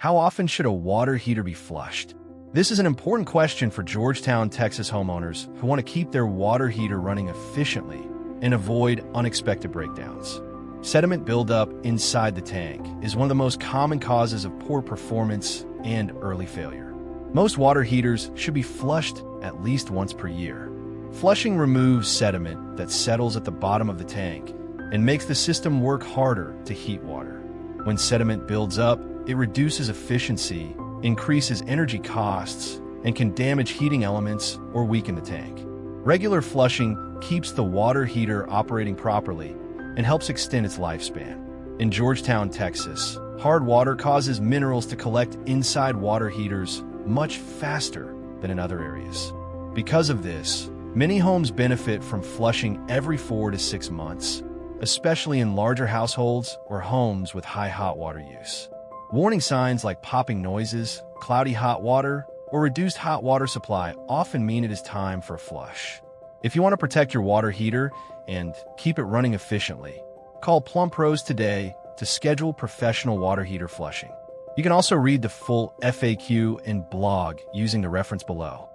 How often should a water heater be flushed? This is an important question for Georgetown, Texas homeowners who want to keep their water heater running efficiently and avoid unexpected breakdowns. Sediment buildup inside the tank is one of the most common causes of poor performance and early failure. Most water heaters should be flushed at least once per year. Flushing removes sediment that settles at the bottom of the tank and makes the system work harder to heat water. When sediment builds up, it reduces efficiency, increases energy costs, and can damage heating elements or weaken the tank. Regular flushing keeps the water heater operating properly and helps extend its lifespan. In Georgetown, Texas, hard water causes minerals to collect inside water heaters much faster than in other areas. Because of this, many homes benefit from flushing every 4 to 6 months, especially in larger households or homes with high hot water use. Warning signs like popping noises, cloudy hot water, or reduced hot water supply often mean it is time for a flush. If you want to protect your water heater and keep it running efficiently, call PlumbPros today to schedule professional water heater flushing. You can also read the full FAQ and blog using the reference below.